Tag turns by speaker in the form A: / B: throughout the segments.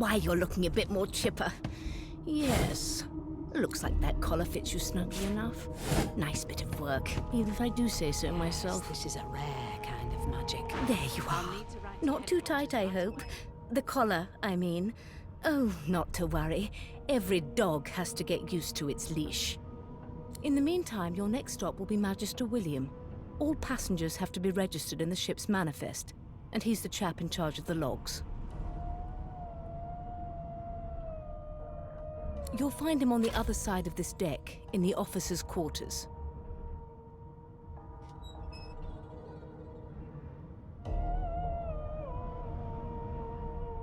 A: Why, you're looking a bit more chipper. Yes. Looks like that collar fits you snugly enough. Nice bit of work, even if I do say so myself.
B: This is a rare kind of magic.
A: There you are. Not too tight, I hope. The collar, I mean. Oh, not to worry. Every dog has to get used to its leash. In the meantime, your next stop will be Magister William. All passengers have to be registered in the ship's manifest, and he's the chap in charge of the logs. You'll find him on the other side of this deck, in the officers' quarters.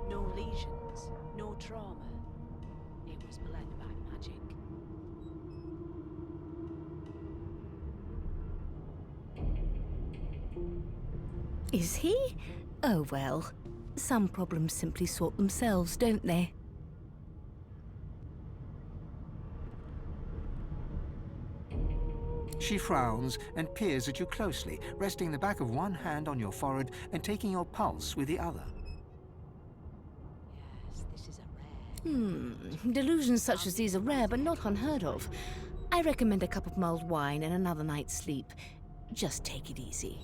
B: No lesions, no trauma. It was bled by magic.
A: Is he? Oh well. Some problems simply sort themselves, don't they?
C: She frowns and peers at you closely, resting the back of one hand on your forehead and taking your pulse with the other.
B: Yes, this is a rare...
A: Delusions such as these are rare, but not unheard of. I recommend a cup of mulled wine and another night's sleep. Just take it easy.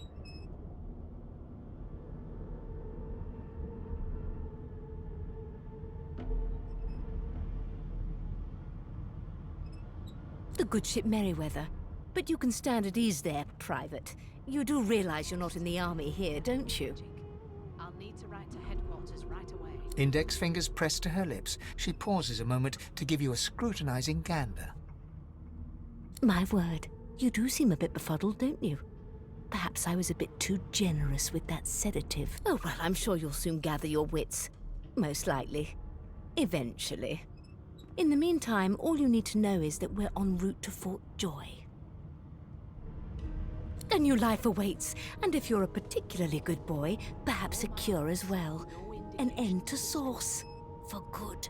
A: The good ship Merryweather. But you can stand at ease there, Private. You do realize you're not in the army here, don't you?
B: I'll need to write to headquarters right away.
C: Index fingers pressed to her lips, she pauses a moment to give you a scrutinizing gander.
A: My word, you do seem a bit befuddled, don't you? Perhaps I was a bit too generous with that sedative. Oh, well, I'm sure you'll soon gather your wits. Most likely. Eventually. In the meantime, all you need to know is that we're en route to Fort Joy. A new life awaits, and if you're a particularly good boy, perhaps a cure as well. An end to Source. For good.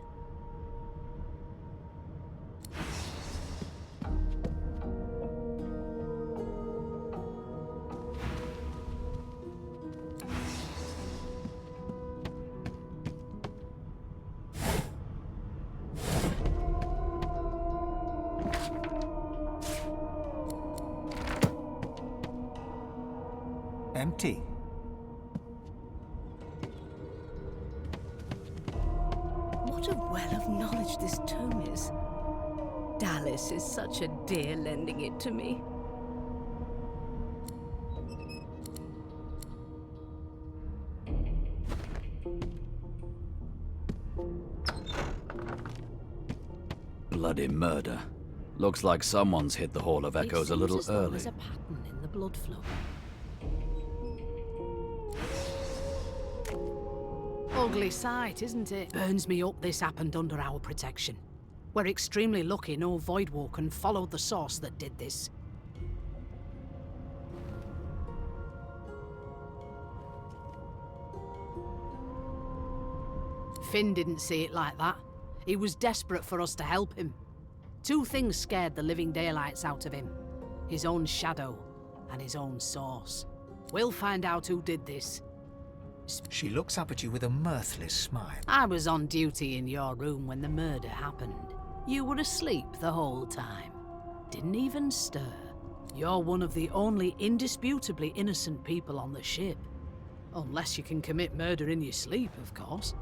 C: Empty.
A: What a well of knowledge this tome is. Dallas is such a dear lending it to me.
D: Bloody murder. Looks like someone's hit the Hall of Echoes a little early.
B: There's a pattern in the blood flow. Ugly sight, isn't it? Burns me up this happened under our protection. We're extremely lucky no Voidwoken followed the source that did this. Finn didn't see it like that. He was desperate for us to help him. Two things scared the living daylights out of him. His own shadow and his own source. We'll find out who did this.
C: She looks up at you with a mirthless smile.
B: I was on duty in your room when the murder happened. You were asleep the whole time. Didn't even stir. You're one of the only indisputably innocent people on the ship. Unless you can commit murder in your sleep, of course.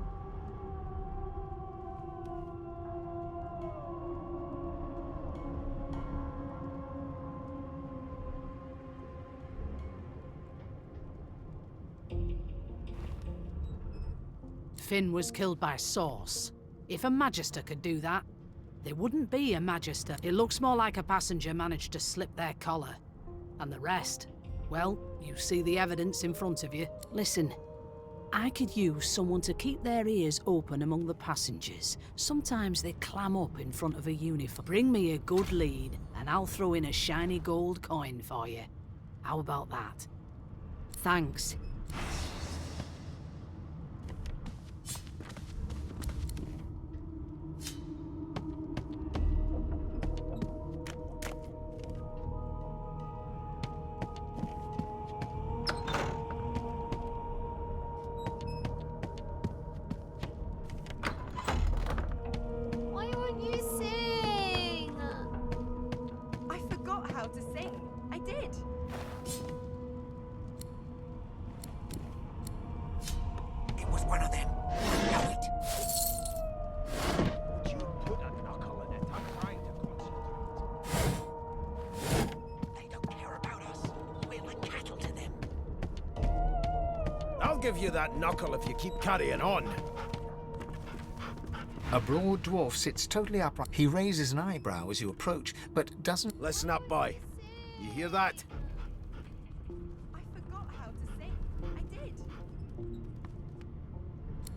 B: Finn was killed by Source. If a Magister could do that, there wouldn't be a Magister. It looks more like a passenger managed to slip their collar. And the rest, well, you see the evidence in front of you. Listen, I could use someone to keep their ears open among the passengers. Sometimes they clam up in front of a uniform. Bring me a good lead, and I'll throw in a shiny gold coin for you. How about that? Thanks.
E: I did.
C: It was one of them. I know it.
F: Would you put a knuckle in it? I'm trying to concentrate.
C: They don't care about us. We're like cattle to them.
F: I'll give you that knuckle if you keep carrying on.
C: A broad dwarf sits totally upright. He raises an eyebrow as you approach, but doesn't...
F: Listen up, boy. You hear that?
E: I forgot how to say. I did.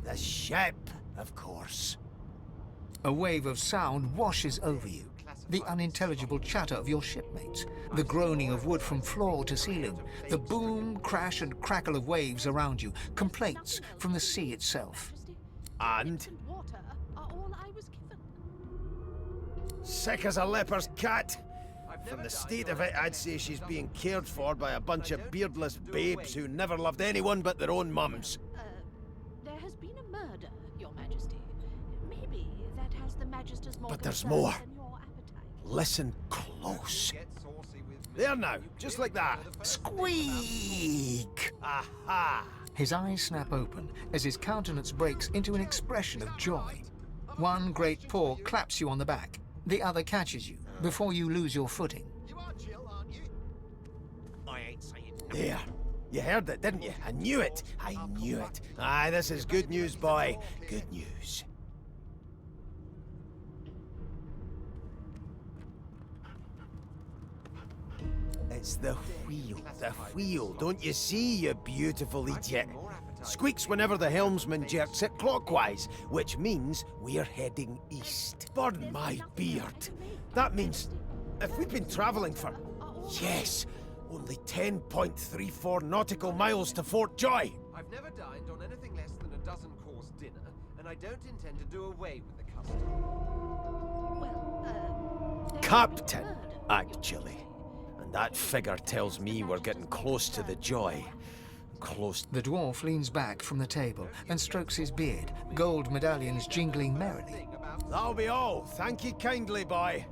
F: The ship, of course.
C: A wave of sound washes over you. The unintelligible chatter of your shipmates, the groaning of wood from floor to ceiling, the boom, crash and crackle of waves around you, complaints from the sea itself.
F: And?
B: Water are all I was given.
F: Sick as a leper's cat. From the state of it, I'd say she's being cared for by a bunch of beardless babes who never loved anyone but their own mums.
B: There has been a murder, Your Majesty. Maybe that has the Magister's more
F: But there's
B: concern
F: more.
B: than your appetite.
F: Listen close. There now, just like that.
C: Squeak!
F: Aha!
C: His eyes snap open as his countenance breaks into an expression of joy. One great paw claps you on the back. The other catches you before you lose your footing.
F: There. You heard it, didn't you? I knew it. I knew it. Aye, this is good news, boy. Good news. It's the wheel. The wheel. Don't you see, you beautiful idiot? Squeaks whenever the helmsman jerks it clockwise, which means we're heading east. Burn my beard. That means if we've been traveling for, yes, only 10.34 nautical miles to Fort Joy.
G: I've never dined on anything less than a dozen-course dinner, and I don't intend to do away with the custom.
F: Captain, actually. And that figure tells me we're getting close to the Joy. Close.
C: The dwarf leans back from the table and strokes his beard, gold medallions jingling merrily.
F: That'll be all. Thank you kindly, boy.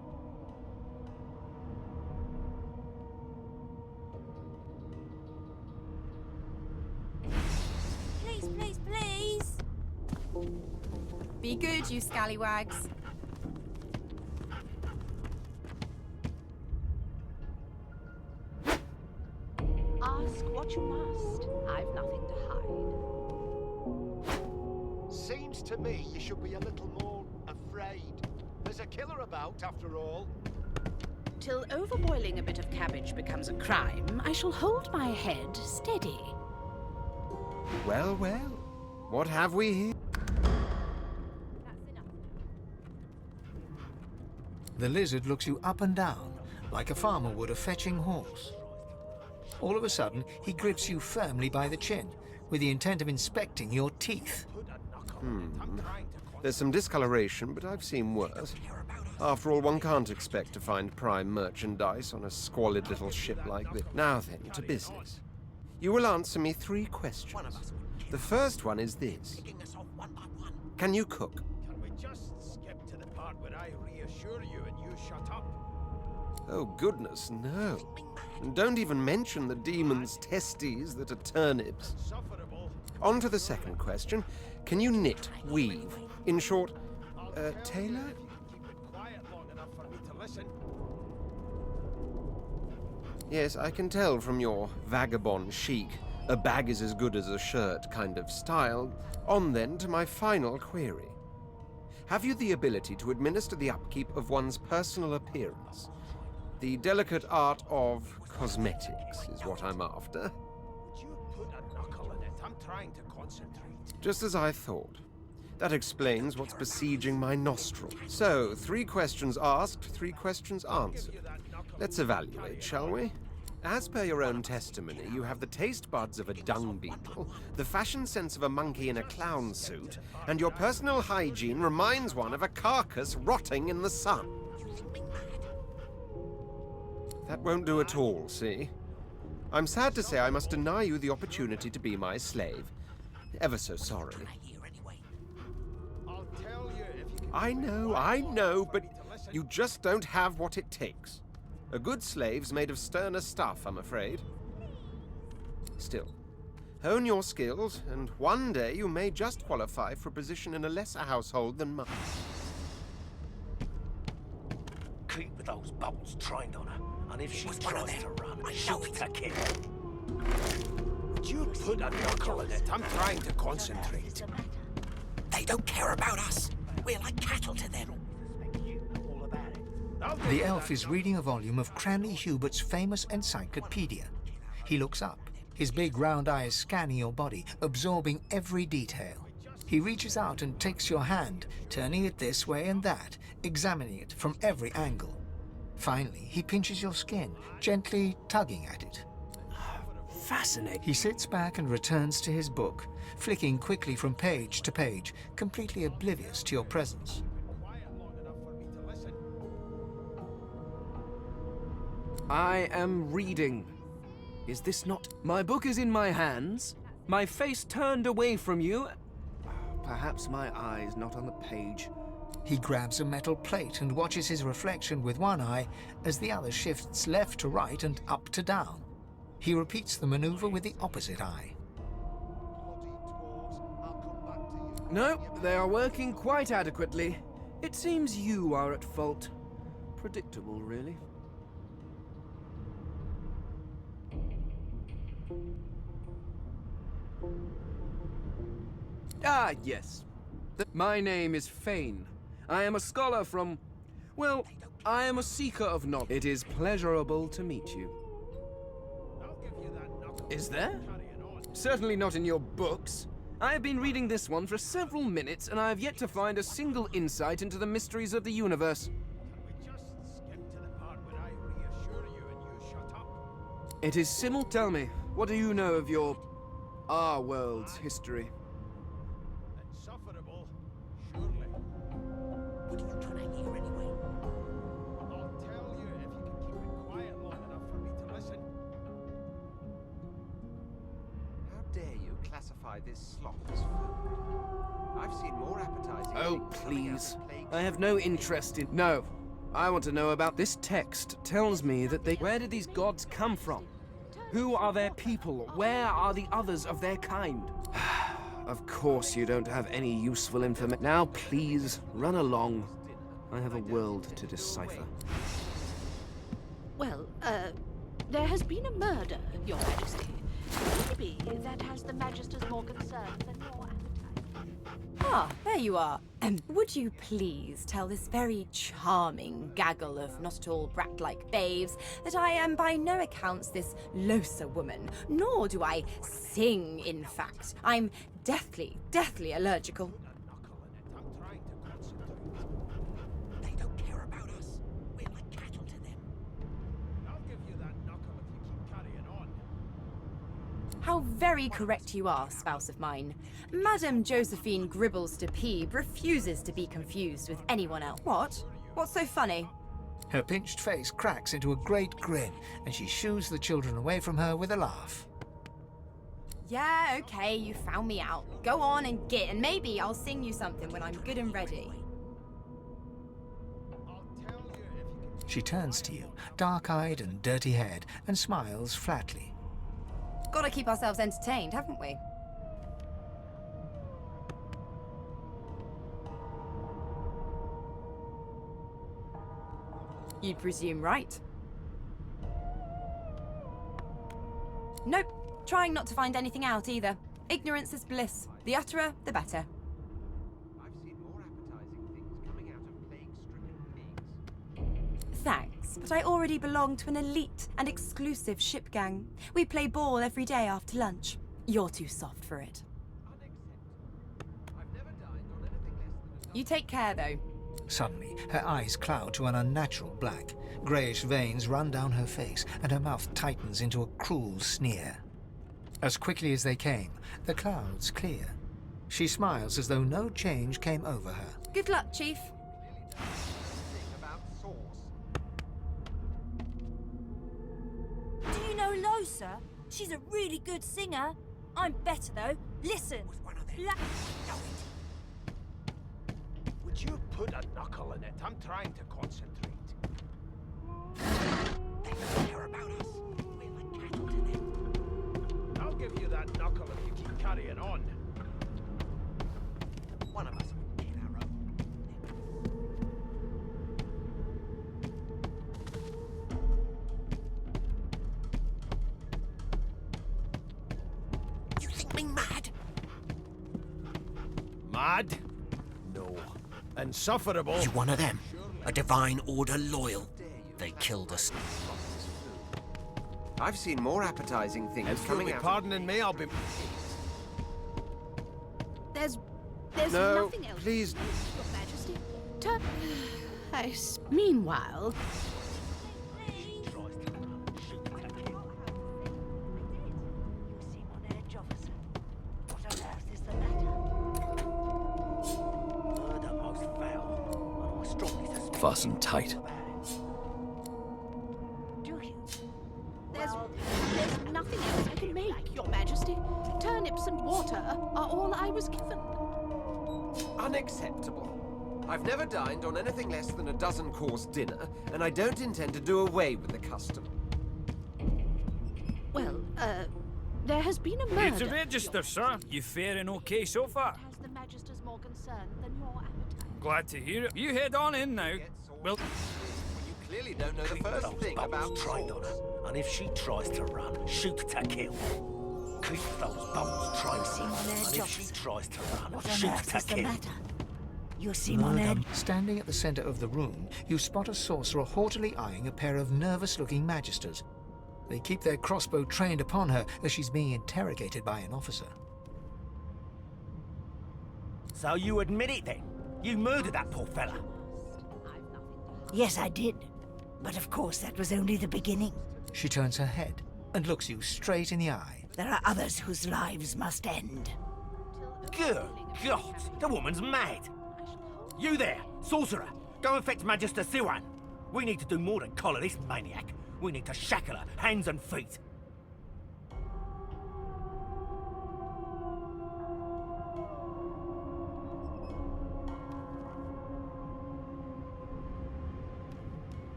E: Please, please, please. Be good, you scallywags.
B: Ask what you must. I've nothing to hide.
H: Seems to me you should be a little more afraid. There's a killer about, after all.
B: Till overboiling a bit of cabbage becomes a crime, I shall hold my head steady.
G: Well, well. What have we here?
E: That's enough.
C: The lizard looks you up and down, like a farmer would a fetching horse. All of a sudden, he grips you firmly by the chin, with the intent of inspecting your teeth.
G: There's some discoloration, but I've seen worse. After all, one can't expect to find prime merchandise on a squalid little ship like this. Now then, to business. You will answer me 3 questions. The first one is this. Can you cook?
F: Can we just skip to the part where I reassure you and you shut up?
G: Oh, goodness, no. And don't even mention the demon's testes that are turnips.
F: Sufferable.
G: On to the second question. Can you knit, weave? In short, tailor?
F: Keep it quiet long enough for me to listen.
G: Yes, I can tell from your vagabond chic, a bag is as good as a shirt kind of style. On then to my final query. Have you the ability to administer the upkeep of one's personal appearance? The delicate art of cosmetics is what I'm after.
F: Would you put a knuckle in it? I'm trying to concentrate.
G: Just as I thought. That explains what's besieging my nostril. So, 3 questions asked, 3 questions answered. Let's evaluate, shall we? As per your own testimony, you have the taste buds of a dung beetle, the fashion sense of a monkey in a clown suit, and your personal hygiene reminds one of a carcass rotting in the sun. That won't do at all, see? I'm sad to say I must deny you the opportunity to be my slave. Ever so sorry.
F: I'll tell you if you can.
G: I know, but you just don't have what it takes. A good slave's made of sterner stuff, I'm afraid. Still, hone your skills, and one day you may just qualify for a position in a lesser household than mine.
I: Keep those bolts trained on her, and if she tries to run, shoot her kill.
F: Would you put a knuckle in it? I'm trying to concentrate.
I: They don't care about us. We're like cattle to them.
C: The elf is reading a volume of Cranley Hubert's famous encyclopedia. He looks up, his big round eyes scanning your body, absorbing every detail. He reaches out and takes your hand, turning it this way and that, examining it from every angle. Finally, he pinches your skin, gently tugging at it.
I: Fascinating.
C: He sits back and returns to his book, flicking quickly from page to page, completely oblivious to your presence.
J: I am reading. Is this not? My book is in my hands, my face turned away from you. Perhaps my eyes not on the page.
C: He grabs a metal plate and watches his reflection with one eye as the other shifts left to right and up to down. He repeats the maneuver with the opposite eye.
J: No, they are working quite adequately. It seems you are at fault. Predictable, really. Ah, yes. My name is Fane. I am a scholar from... Well, I am a seeker of knowledge. It is pleasurable to meet you. Is there? Certainly not in your books. I have been reading this one for several minutes, and I have yet to find a single insight into the mysteries of the universe. It is Tell me, what do you know of our world's history?
H: Insufferable, surely.
I: What are you trying to hear anyway?
H: I'll tell you if you can keep it quiet long enough for me to listen.
G: How dare you classify this slop as food? I've seen more appetizing
J: Oh,
G: things coming out
J: please.
G: of plague
J: I have no interest in... No. I want to know about this text. Tells me that they... Where did these gods come from? Who are their people? Where are the others of their kind? Of course you don't have any useful information. Now, please, run along. I have a world to decipher.
A: Well, there has been a murder, Your Majesty. Maybe that has the Magister's more concerned than your appetite.
K: Ah, there you are. Would you please tell this very charming gaggle of not-at-all brat-like babes that I am by no accounts this loaser woman, nor do I sing, in fact. I'm deathly allergical.
I: They don't care about us. We're like cattle to them.
H: I'll give you that knuckle if you keep carrying on.
K: How very correct you are, spouse of mine. Madame Josephine Gribbles de Peeb refuses to be confused with anyone else. What? What's so funny?
C: Her pinched face cracks into a great grin, and she shoos the children away from her with a laugh.
K: Yeah, okay, you found me out. Go on and git, and maybe I'll sing you something when I'm good and ready.
C: She turns to you, dark-eyed and dirty-haired, and smiles flatly.
K: Gotta keep ourselves entertained, haven't we? You'd presume right. Nope. Trying not to find anything out either. Ignorance is bliss. The utterer, the better.
G: I've seen more appetizing things coming out of plague-stricken pigs.
K: Thanks, but I already belong to an elite and exclusive ship gang. We play ball every day after lunch. You're too soft for it.
G: I've never dined on anything less than a...
K: You take care, though.
C: Suddenly, her eyes cloud to an unnatural black. Greyish veins run down her face, and her mouth tightens into a cruel sneer. As quickly as they came, the clouds clear. She smiles as though no change came over her.
K: Good luck, Chief.
G: about sauce.
L: Do you know Losa? She's a really good singer. I'm better, though. Listen.
I: With one of them.
H: Would you put a knuckle in it? I'm trying to concentrate.
I: care about us. We're the cattle to them.
M: I'll give you that knuckle if you keep carrying on.
I: One of us wouldn't kill our own. You think me mad?
F: Mad? No. Insufferable?
I: You one of them? A divine order loyal? They killed us.
G: I've seen more appetizing things
F: If you'll
G: coming
F: be
G: out.
F: pardoning me, I'll be...
B: There's
G: No,
B: nothing else.
G: please.
B: Your Majesty. Meanwhile,
D: Fasten tight.
B: there's nothing else I can make, Your Majesty. Turnips and water are all I was given.
G: Unacceptable. I've never dined on anything less than a dozen-course dinner, and I don't intend to do away with the custom.
B: Well, there has been a murder.
N: It's a register, sir. You faring okay so far?
B: Has the Magister's more concern than your appetite?
N: Glad to hear it. You head on in now. Well,
G: You clearly don't know the first thing about
I: trained on her, and if she tries to run, shoot to kill. Keep those bolts trained on her, and if she tries to run, shoot to kill.
L: You seem on edge.
C: Standing at the center of the room, you spot a sorcerer haughtily eyeing a pair of nervous-looking magisters. They keep their crossbow trained upon her as she's being interrogated by an officer.
I: So you admit it then? You murdered that poor fella?
L: Yes, I did. But of course, that was only the beginning.
C: She turns her head and looks you straight in the eye.
L: There are others whose lives must end.
I: Good God, the woman's mad. You there, sorcerer, go and fetch Magister Siwan. We need to do more than collar this maniac. We need to shackle her, hands and feet.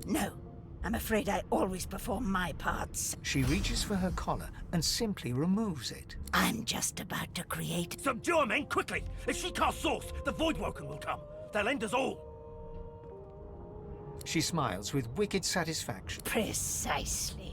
L: No, I'm afraid I always perform my parts.
C: She reaches for her collar and simply removes it.
L: I'm just about to create...
I: Subdue her, men, quickly! If she casts Source, the Voidwoken will come. They'll end us all.
C: She smiles with wicked satisfaction.
L: Precisely.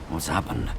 D: What's happened?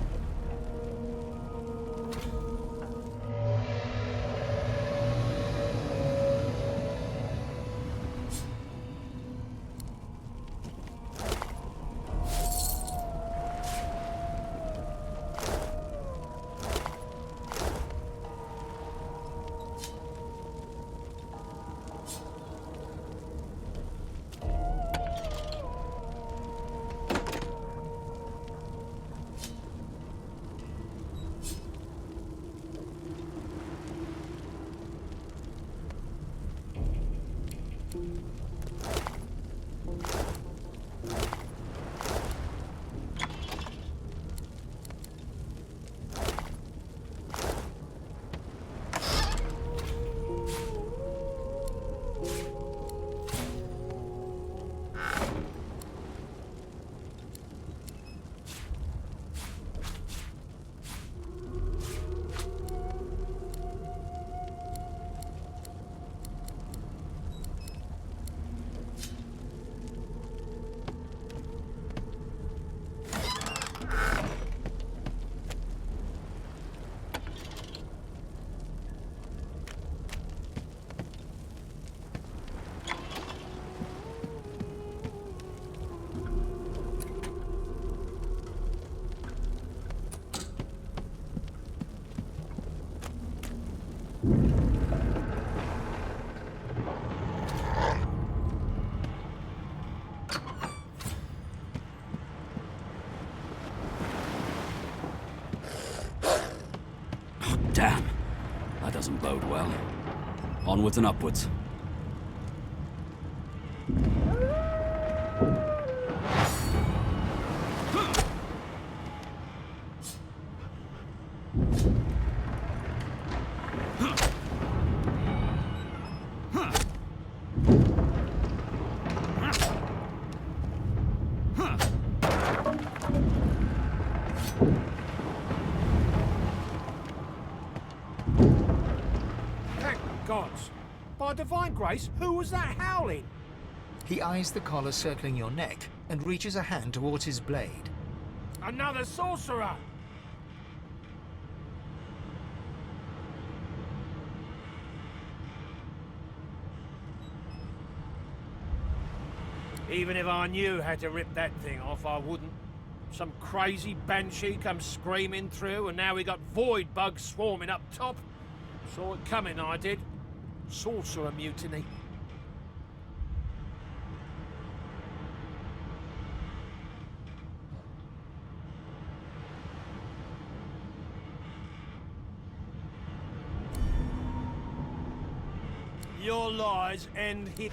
D: Well, onwards and upwards.
M: Thank gods. By divine grace, who was that howling?
C: He eyes the collar circling your neck and reaches a hand towards his blade.
M: Another sorcerer! Even if I knew how to rip that thing off, I wouldn't. Some crazy banshee comes screaming through, and now we got void bugs swarming up top. Saw it coming, I did. Sorcerer mutiny. Your lies end here.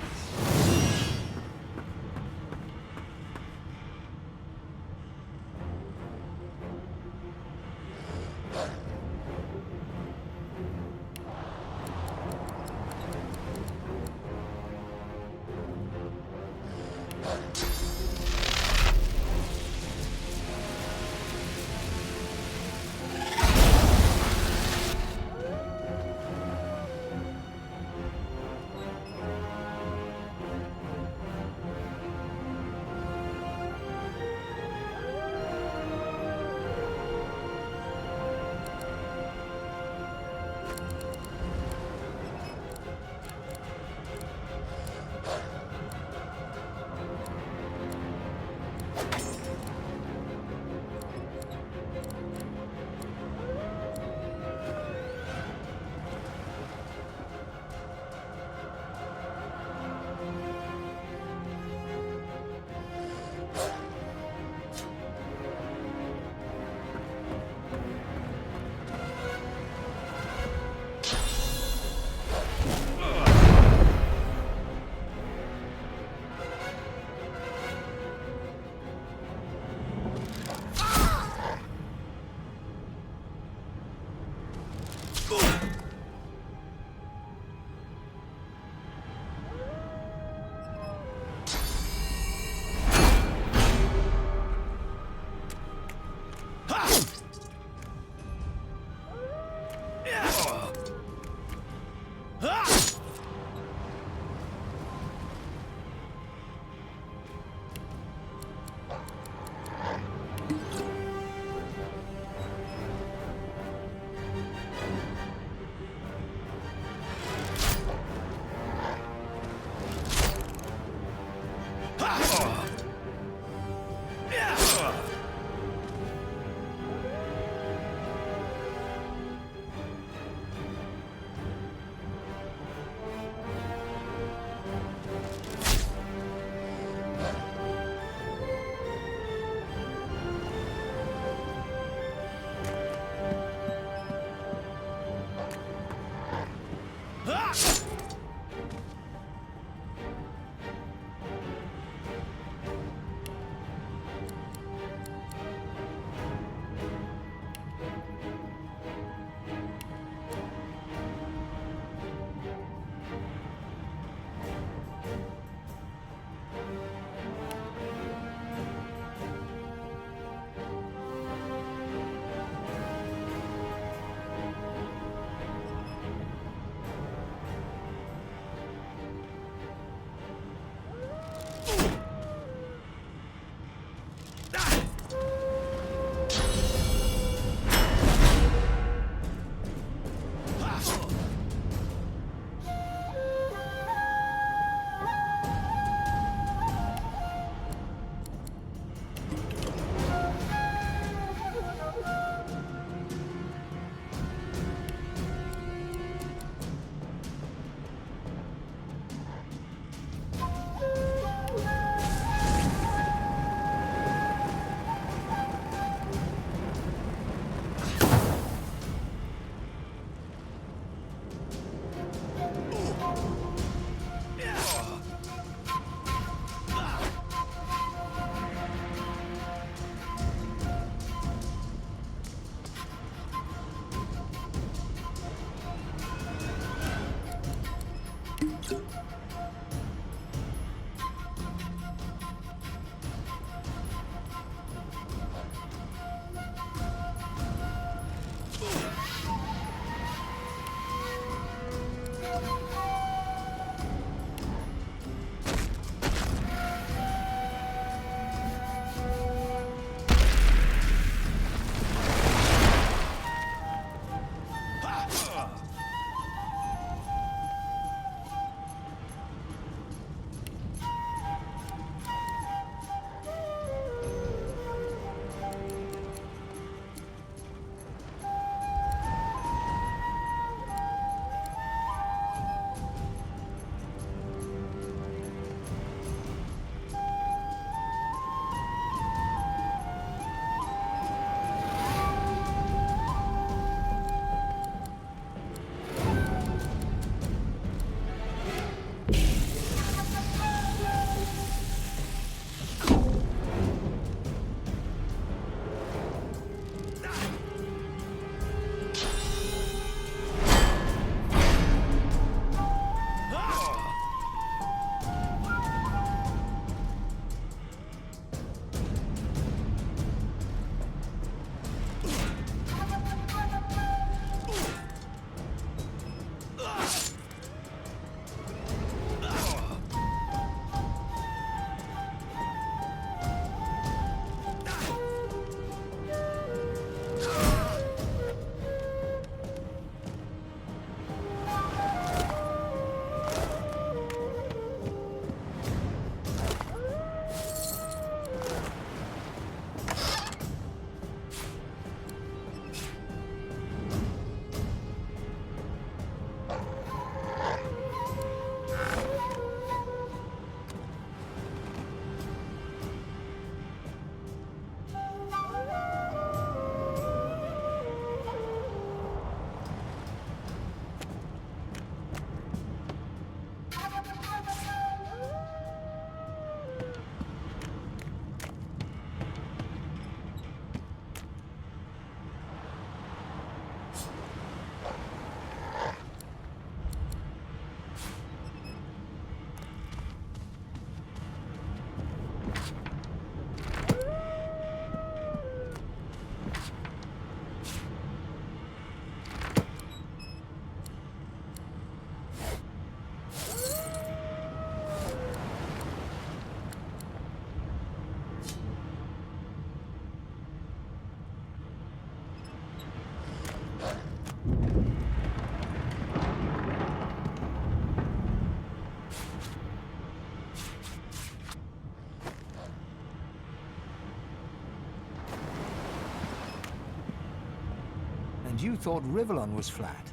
C: you thought Rivellon was flat.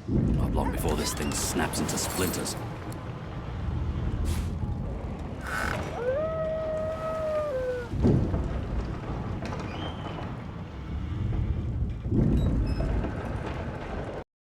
D: Not long before this thing snaps into splinters.